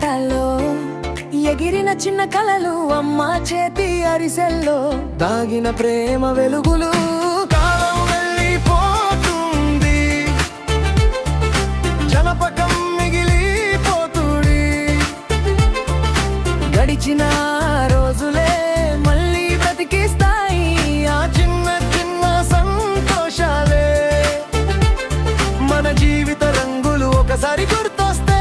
పటాల్లో ఎగిరిన చిన్న కలలు, అమ్మ చేతి అరిసెల్లో దాగిన ప్రేమ వెలుగులు. కాలం వెళ్ళిపోతుంది, జనపకం మిగిలిపోతుంది. గడిచిన రోజులే మళ్ళీ బ్రతికిస్తాయి ఆ చిన్న చిన్న సంతోషాలే. మన జీవిత రంగులు ఒకసారి గుర్తొస్తే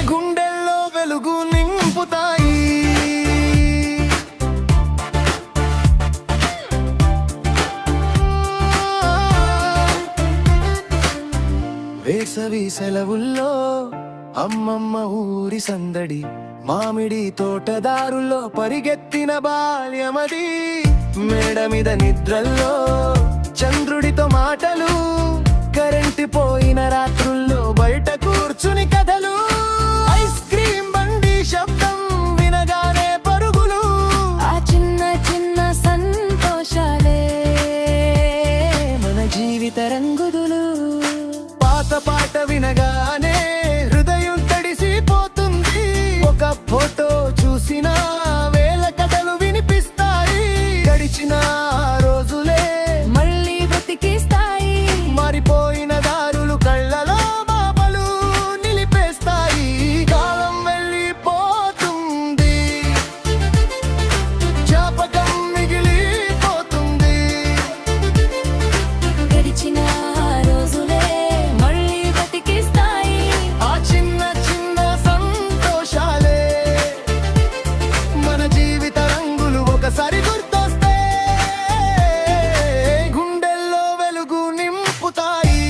గుండెల్లో వెలుగు నింపుతాయి. వేసవి సెలవుల్లో అమ్మమ్మ ఊరి సందడి, మామిడి తోటదారుల్లో పరిగెత్తిన బాల్యమది. మేడ మీద నిద్రల్లో చంద్రుడితో మాటలు, కరెంటు పోయిన రాత్రుల్లో బయట కూర్చుని కథలు. ఐస్ క్రీమ్ బండి శబ్దం వినగానే పరుగులు, ఆ చిన్న చిన్న సంతోషాలే మన జీవిత రంగుదులు. పాత పాట వినగానే హృదయం తడిసిపోతుంది, ఒక ఫోటో చూసినా వేల కథలు వినిపిస్తాయి. గడిచిన రోజులే మళ్ళీ బ్రతికిస్తాయి, మారిపోయిన దారులు కళ్ళలో బాబలు నిలిపేస్తాయి. కాలం వెళ్ళిపోతుంది, జ్ఞాపకం మిగిలిపోతుంది. గడిచిన రోజులే మళ్ళీ బ్రతికిస్తాయి ఆ చిన్న చిన్న సంతోషాలే. మన జీవిత రంగులు ఒకసారి గుర్తొస్తే గుండెల్లో వెలుగు నింపుతాయి.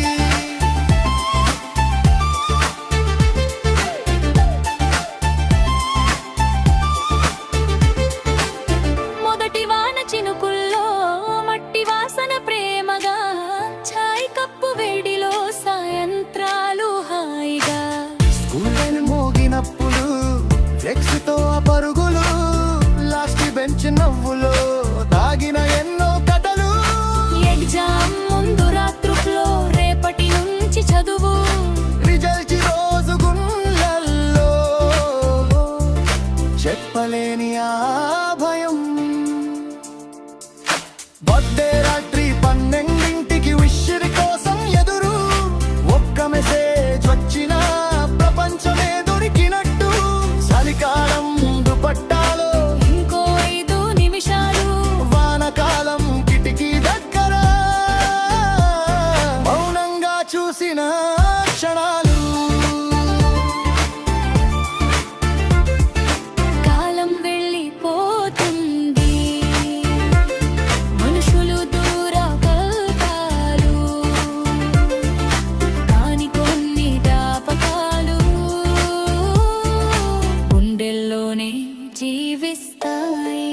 మొదటి వాన చినుకుల్లో మట్టి వాసన ప్రేమగా, ఛాయ్ కప్పు వేడిలో సాయంత్రాలు హాయిగా. స్కూల్ మోగినప్పుడు ఫ్లెక్స్తో ఆ పరుగులు, లాస్ట్ బెంచ్ నవ్వులో దాగిన ఎన్నో కథలు. ఎగ్జామ్ ముందు రాత్రుల్లో రేపటి నుంచి చదువు, రిజల్ట్ రోజు గుండెల్లో చెప్పలేని ఆ భయం. బర్త్డే రాత్రి 12ంటికి విష్ కోసం ఎదురు, ఒక్క మెసేజ్ వచ్చినా ప్రపంచమే దొరికినట్టు. చలికాలం దుపట్టాలో ఇంకో 5 నిమిషాలు, వానకాలం కిటికీ దగ్గర మౌనంగా చూసిన క్షణాలు. కాలం వెళ్ళిపోతుంది, మనుషులు దూర కల్పాలు, కాని కొన్ని జ్ఞాపకాలు గుండెల్లోనే జీవిస్తాయి.